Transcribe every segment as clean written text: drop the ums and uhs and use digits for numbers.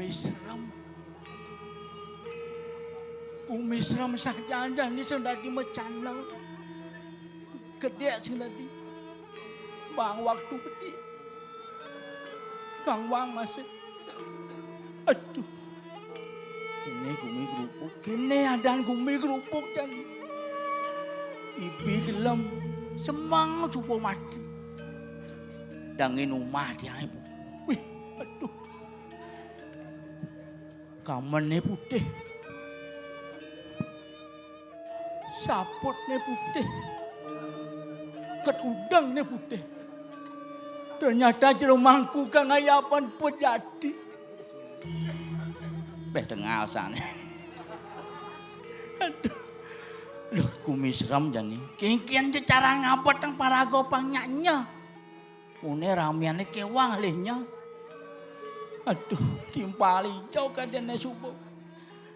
Kumisram. Kumisram saja ni sing dadi mecana. Gede sing dadi. Bang waktu gede. Kang Wang masih. Aduh. Ini gumi kerupuk. Kene adan gumi kerupuk jan. Ibi gelem semang cupo mati. Dangin omah dia ibu. Wih, aduh. Kamene putih. Saputne putih. Ket udangnya putih. Ternyata jerumangku kang ayapan pejadi. Beh dengal sana. Aduh. Loh kumisram jani. Kian secara ngabot tang parago pangnyanyi. Une ramiane kewang lehnya. Aduh, timpali hijau kadian subuh.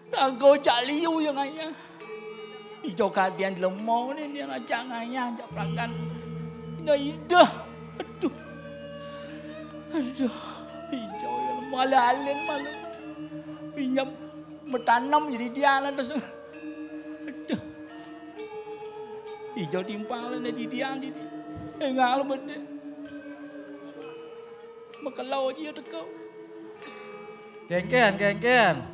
Rago jaliu yang ayah. Hijau kadian lemau ni dia ngajak ayah, ajak pelanggan. Ida. Aduh. Aduh, hijau yang malah-alin malah. Pinjam bertanam jadi dia lah terus. Aduh. Hijau timpalan di dia di. Engal benda. Makalau dia tekau. Gengken.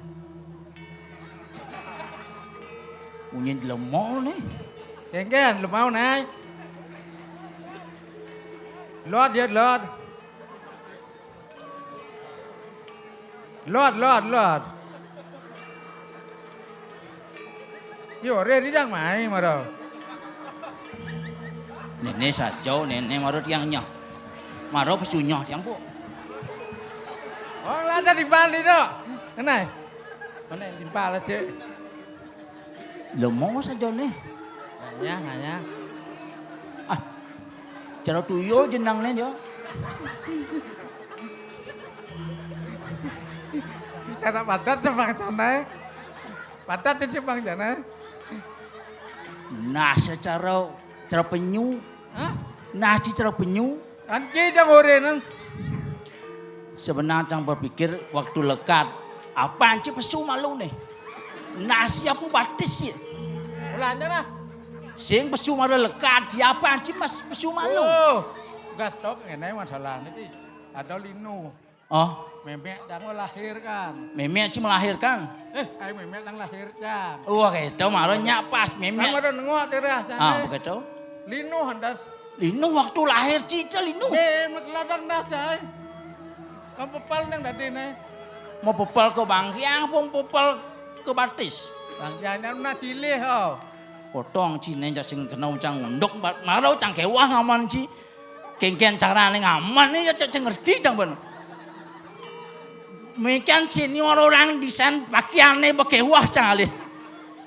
Mungkin lemau ni. Gengken, lemau nai. Lord. Yo, ready dang mai maro. Nenek sajau, nenek maro tiangnya. Maro pesunya tiang bu. Oh, lancar di Bali tu. Kenai. Mana di Bali sih? Lemau saja ni. Hanya. Ah, cara tuyo jenang ni jo. Cara padat cepang tanah. Padat cepang tanah. Nah, secara penyu. Hah? Nasi cara penyu. Kan kita gorengan. Sebenarnya cang berpikir waktu lekat. Apaan sih pesu malu nih? Nasi apa batis sih? Ulangnya lah. Sing pesu malu lekat. Siapa sih mas pesu malu? Oh, gas stop ini masalah ini. Ada linu. Oh, Memek dah melahirkan. memek sih melahirkan. Ayo memek dah melahirkan. Wah gitu, malu nyapas memek. Kamu ada nengok terus. Begitu. Linu hendak. Linu waktu lahir cica linu. Mekeladang dah say. Kamu pepal nang tadi nih. Mau pepal ke Bangkiang, mau pepal ke Batis. Bangkiang nak dilih oh. Potong Cina yang sing kena ucang unduk, marau cang kewah ngaman ci. Kengken cara nih ngaman nih ya cang ngerti cang ben. Mekan senior orang desain pakaiannya bekewah cang alih.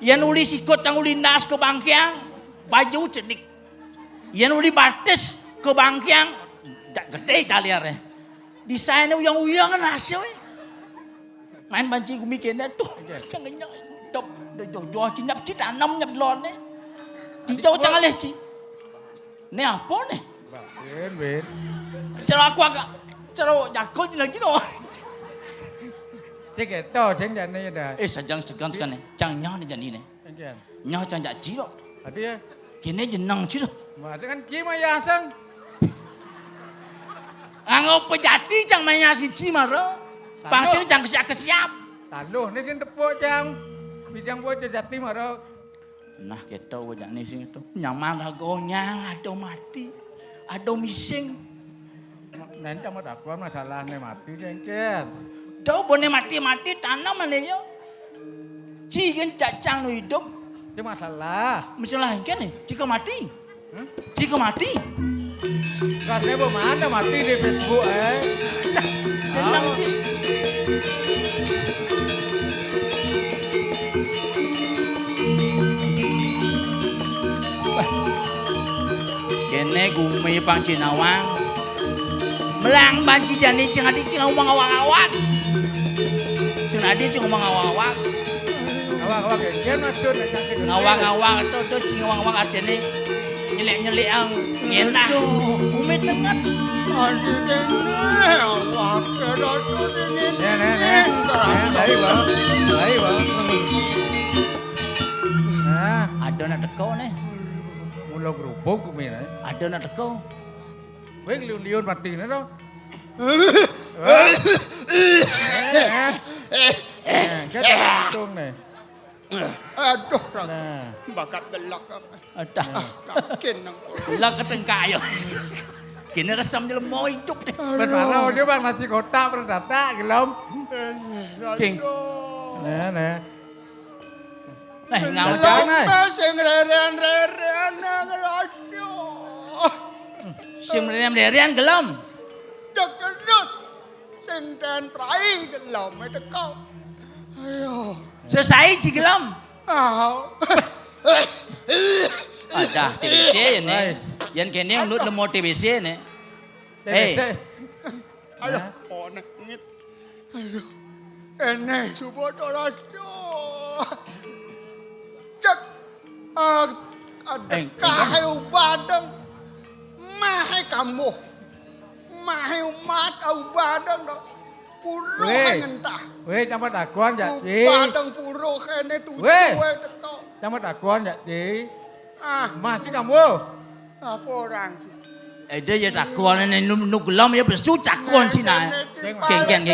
Yang nulis ikut cang ulindas ke Bangkiang, baju cedik. Yang nulis Batis ke Bangkiang, gede caliarnya. Desainnya uyang-uyang kan hasil. Main banci gumi kena tuh. Jangan dop jual cinyap ci tanam nyap lon nih. Hijau jangan leh ci. Ini apa nih? Ben. Cara aku agak cara jakol lagi no. Cek itu ceng jadi dah. Sajang segan nih. Jangan nih jadi nih. Ceng. Nyah jangan jadi lo. Ada ya. Kini jenang ci lo. Macam kan gimana ya sang? Angau pejati cang mainnya si maro. Pasir cang kesiap. Taluh ni kan tepuk cang. Bijang buat jati maro. Nah kita wajah ni sing itu. Nyaman ragonya ada mati. Ada mising. Nanti sama dakwah masalahnya mati cengken. Tahu boleh mati tanam mana yo. Cikan cacang lu hidup. Itu masalah. Masalah kan nih. Jika mati. Jika mati. Katanya bagaimana mati di Facebook Tenang. Kene gumi pang Cinawang. Melang banci jani cing adi cing ngomong awak-awak. Cing adi cing ngomong awak-awak. Awak-awak ya, masuk. Ngawang-ngawang itu cing ngawang-ngawang adene nyelek-nyelek ang ngenah. Umi tengat. Aduh dene Allah kira tu dingin. Nè. Đấy vợ. Nè. Ada nak teko ni. Mula kerupuk của mình đấy. Ada nak teko. Với liun mati nữa đó. Cái con này. Aduh, Nè. bakat gelak. Ada. Kakin nang. Lah ketengkak yo. Kini resam je lemah hidup deh. Bên bạn đâu chứ bang nasi kotak pada data cái lom. King. Nè. Này ngau Dạ. cak. này. Sing reren nang radio. Sim rem gelom. Dak terus. Sing dan prai gelom itu kau. Ayo. Selesai si gelom. Ada TBC ni. Yang kini menurut lemah TBC ni. Đây Ê. Ayo, nangit. Ayo. Ene subuh radio. Cek ada kahai badang. Mahai kamu. Mahai umat au badang dah. Puro ngentah. Weh, trong mắt con dạ gì? Badang puro kene tu. Weh. Teko. Trong mắt con dạ gì? Ah, Mas cái kamu. apa orang sih? Dia je takon ni nuk gelom ya bersu takon si na.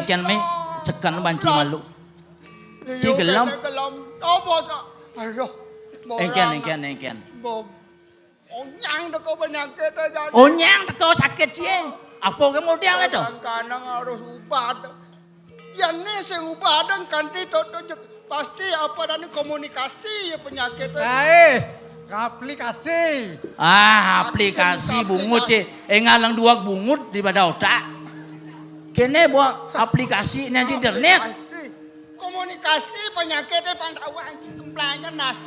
Ken me sekan banci malu. Ci gelom. Gelom. Apa sah? Ayo. Engken. Bom. Onyang teko penyakit aja. Onyang teko sakit sih. Apa ke model itu? Kadang harus ubah. Ya ni sing ubah dan kanti pasti apa dan komunikasi ya penyakit. Aplikasi. Aplikasi bungut sih. Ngalang dua bungut di pada otak. Kene buat aplikasi ni internet. Komunikasi penyakitnya pantauan anjing kemplanya nas.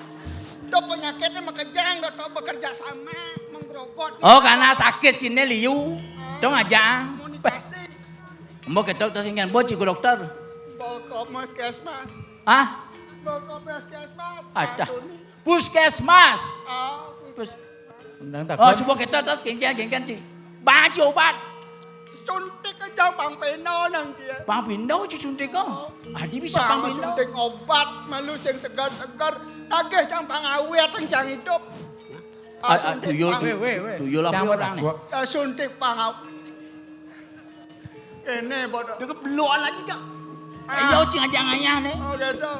Do penyakitnya makejang do bekerja sama menggerobot. Oh karena sakit sini liu. Dong aja. Komunikasi. Mau ke dokter singkan boci ke dokter. Bokop puskesmas. Ah? Bokop puskesmas. Ada. Puskesmas. Oh, semua kita terus gengkan sih. Baca obat. Suntik aja Bang Peno nang dia. Bang Pino suntik kau. Adi bisa Bang Pino. Suntik obat malu sing segar-segar. Agih cang Bang awet cang hidup. Tuyul apa orang ni? Suntik Bang awet. Ini bodoh. Dia kebeluan lagi cak. Ayo cing aja ngayah ni. Oh gitu.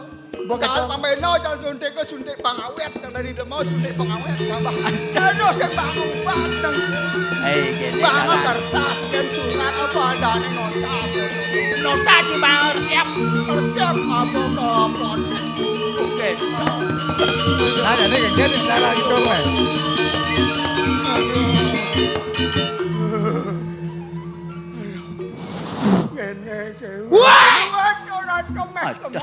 Bukan Kalau Bang Peno cang suntik ke suntik Bang awet. Cang dari demo suntik Bang awet. Aduh sing Bang obat nang. Gini. Bang kertas kan surat apa ada nih nota. Nota cik bang harus siap. Persiap apa ke apa. Oke. Nah, jadi kan cara itu kan. Wah! Ada.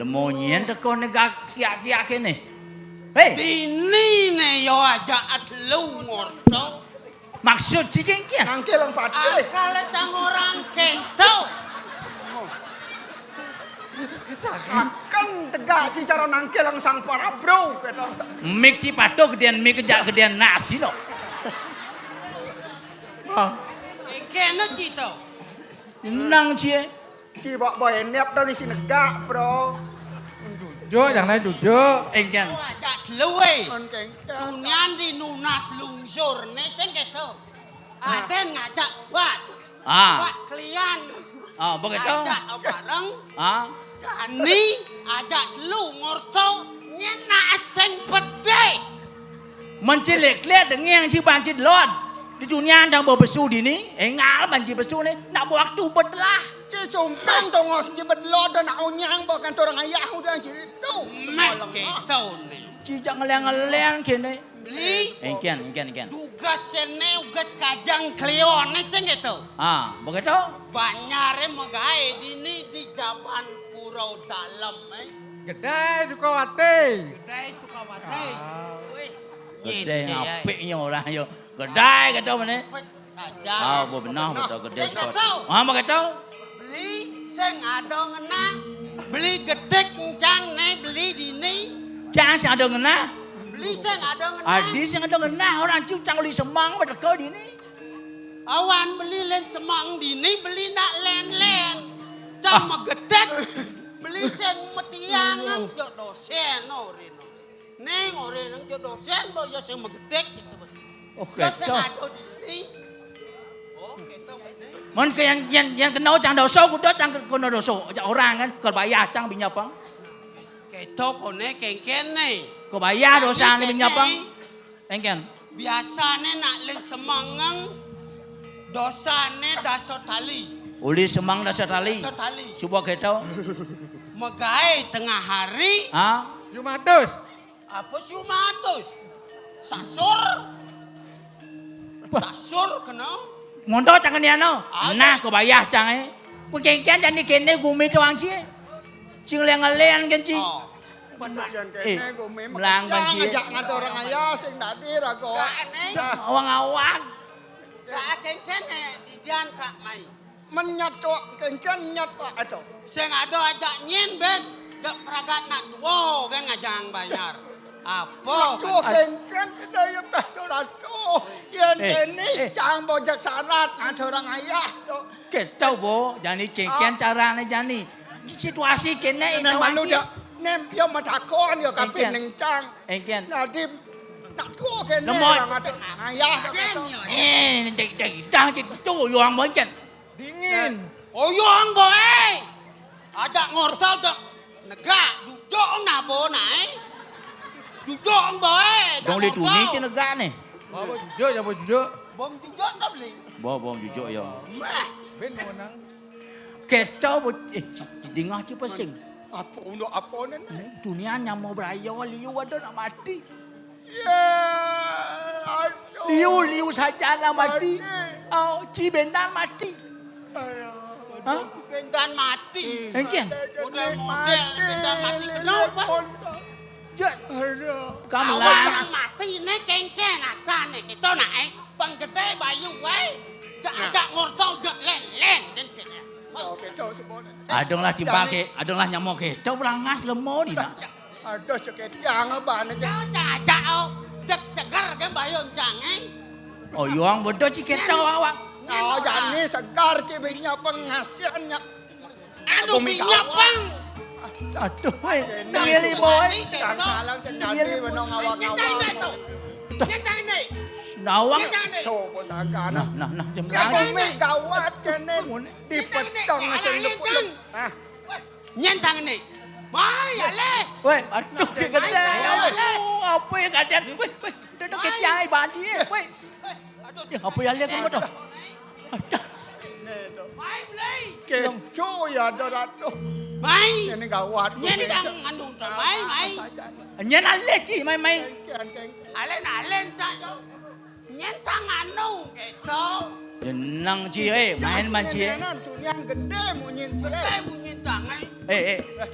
Lemonyen teko negak kiak-kiak kene. Hei, Bini ne yo aja atlu ngorto. maksud si kengkian. Nangke lang pati. Akale cang orang kento. Akan tegak si cara nangke lang sang para bro. Mik si pato gedean mik kejak gedean nasi no. Kena cito. Nang cie. Si bak boy niap tau ni si negak bro. Duduk, yang lain duduk. Engkan. Yo aja atlu eh. On kengkang. Dunian di nunas lungsur ne sing keto. Aden ngajak bat. Bat klien. Begitu. Ajak bareng. Dani ajak lu ngorto nyena sing pede. Mencilek-lek dengan si banci lon. Di dunia yang berbesu di ni, engal banci besu ni nak waktu bertelah. Si sumpeng dong ngos si bedlo dan nak onyang bahkan orang ayah udah jadi tu. Mek keto ne. Si jangan ngeliang kene. Beli Engkan. tugas sene ugas kajang kleone sing keto. Begitu. Banyare magae dini di Jaban Purau Dalam Gede Sukawati. Kedai Sukawati. Wih. Gede apiknya orang yo. Gede kata mana? Saja. Benar betul gede Sing sekali. keto. Begitu. Beli sing ada ngena. Beli gedek encang ne beli dini. Jangan si ada ngena. beli sing ada ngenah. Adi sing ada ngenah orang cang uli semang pada kau di ni. Awan beli len semang dini beli nak len. Cang megedek. Beli sing metiangan yo dosen oreno. Neng oreno yo dosen bo yo sing megedek gitu. Oke. Yo sing ada dini. Oh, gitu bener. Mon ke yang kenal cang doso kudo cang kono doso orang kan kau bayar cang binyapang. Keto kone kengkene. Kau bayar dosa ni binyapang. Engken. Biasane nak len semangang dosane daso tali. Uli semang dah setali. Daso tali. Coba kita. Megai tengah hari. Ah. Jumatus. Apa sih matus? Sasur. Sasur kena. Ngondo cang ni ano. Nah kau bayar cang eh. Kau kengken jadi kene gumi tu ang cie. Cing lengan kan cie. Oh. Yan kene gumi melang banci. ngajak ngado orang ayah sing tadi rago. Awang-awang. Kak kengkene didian kak mai. Menyat tok kengken nyat pak ato. Sing ada ajak nyen ben. Gak peragat nak duo kan ngajang bayar. Apa? Tuh kengken daya peso rato. Yan kene cang bojak syarat ngado orang ayah. Kita bo, jadi kengken cara ni jadi. Situasi kene Neng malu dia. Nem yo matakon yo kapin neng cang. Engken. Nadi nak tuh kene Lemot. orang ngado ayah. Cang tu yang macam. Dingin. Oyong boy. Ada ngortal dak negak duduk nabo naik. Duduk boy. Dong li tu ni je negara ni. Bawa jujur, bawa jujur. Bom duduk tak beli. Bom jujur ya. Ben menang. Kita bo dengar je pesing. Apa untuk apa ni? Dunia nyamuk beraya liu ada nak mati. Ya, aduh. Liu saja nak mati. Oh, cibendan mati. Ha? Bendan mati. Engken. Model-model bendan mati. Kenapa? Jat. Aduh. Kamu Awak lah. yang mati ni kengken asal ni. Kita nak bang gede bayu wei. Ajak ngortau jak len dan kena. Okey, tahu semua ni. Adonglah timbake, adonglah nyamuk ke. Tau berangas lemah ni nak. Ada ceket yang apa ni? Kau ajak au jak segar kan bayu jangan. Oh, yang bodoh cikit tahu awak. Oh, jadi segar cibingnya pengasiannya. Aduh minyak bang. Aduh, ngeli boy. Jangan malam sendiri menong awak-awak. Nyetang ni. Nawang. Nyetang ni. Coba sakan. Nah, jam Ya lang. bumi gawat kene dipecong sendepulung. Ah, Nyetang ni. Mai ale. Weh, aduh kegede. Apa yang kajian? Weh, duduk kecai banci. Weh. Apa yang lihat kamu tu? Aduh. Mai beli. keco ya doratu. Mai. Ini gawat. Nyetang anu tu mai. Nyen ale ci mai. Alen tak. Nyetang anu gitu. Jenang ci main banci. Yang gede munyin cire. Saya bunyi tangan.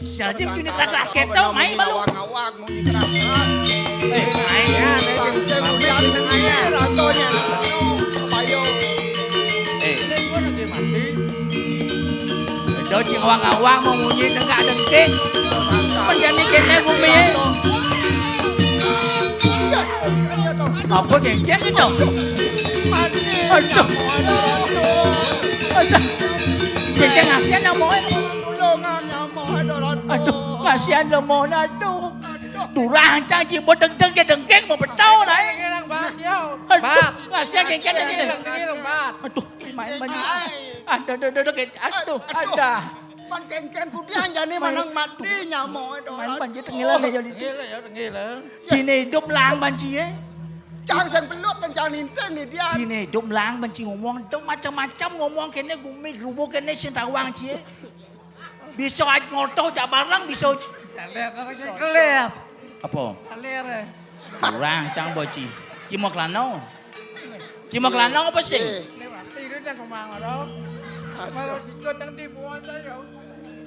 Saja cuni keras keto mai malu. Ngawak munyin keras. Main ya. Bangsa muda dengan ratonya. Payo. Ini gua lagi mati. Đó chị Hoàng mà mùi nhiên nó gạ đừng kinh. Mình dân đi kênh này của mình. Học có kênh chết cái đâu. Kênh chân ngạc xếp nào mối. Kasihan lo mo na tu. Durang cang ci bot deng ke dengkek mo betau nai. Kasihan keng keng ni. Aduh, main banyak. Ada. Pan keng-keng kudian jani manang mati nyamoy do. Main banyak tengilan ni jadi. Gila. Cine hidup lang banci Cang sang pelut dan cang ninteng ni dia. Cine hidup lang banci ngomong tu macam-macam ngomong kene gumi rubo kene sentawang cie. Bisa ngoto jak barang bisa. Kelir. Apa? Kelir. Kurang cang boci. Cimo klano. Cimo klano apa sih? Ini mati dia dah kemang ada. Kalau ikut yang dibuat saya.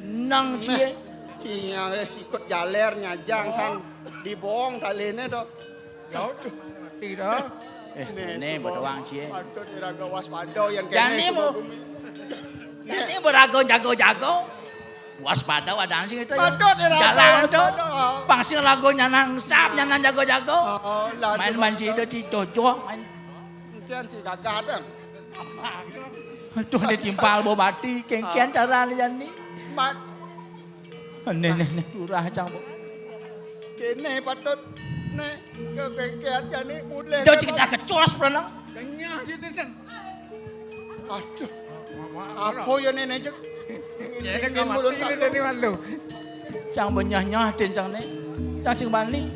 Nang cie. Cia sikut jaler nyajang san dibohong talene do. Jauh mati dah. Ni berdoang cie. Patut diraga waspada yang kene. Jani mo. Ini berago jago-jago. Waspada wadang sing itu. Padot ya, Jalan Raden, tuh. waspada. Pangsil lagu nyanang sap, nyanang jago-jago. Oh, lah, Main manci itu ci cocok. Main. Kian si gagah dah. Aduh, dia timpal bawa mati. Kengkian cara ni jani. Mat Nih, urah cang. kene patut ne kekekian jani mulai. Jauh cik kecos pernah. Kenyah gitu sen. Aduh. Apa ya nenek cek? Jadi kau mati ni dari malu. Cang benyah-nyah den cang ni. Cang cing bani.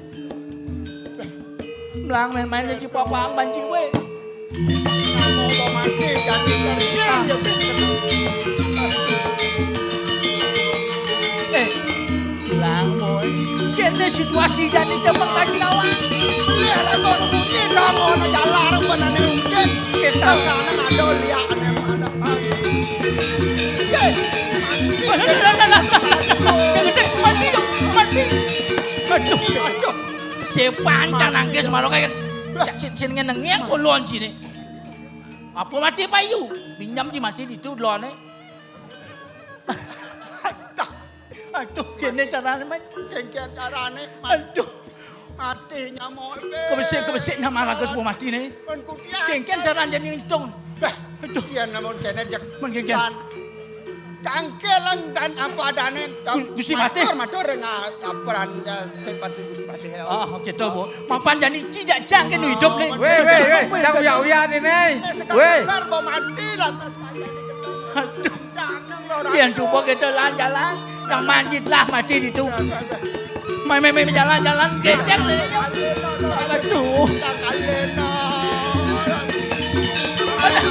Melang main-main ni cik papa banci we. Mau mati jadi Melang boy. Kene situasi jadi tembak lagi lawan. lihat aku mungkin kamu nak jalan benar mungkin kita sana ada lihat ada. Aduh. Aduh. Sepanjang nangis malu kayak jenenge nengiang kulon sini. Apa mati payu? Pinjam di mati di tu lone. Aduh, kene carane main. Kengkian carane Aduh, mati nyamuk kebesik nama lagu semua mati nih. Ben kudian. Kengkian carane jadi ngitung. Aduh, Kian namun kene jek. Men kengkian. Kangkelan dan apa adane. Gusti mati. Matur dengan aperan sepati Gusti mati. Oh, gitu bu. Mapan jadi cijak jangkin hidup nih. Weh, dah uya-uya ni nih. Weh. Sekarang mau mati lantas saya Aduh, jangan orang. biar coba kita jalan-jalan. Yang manjit lah mati di tu. Main jalan-jalan kecek nih. Aduh. Kalena. Ada.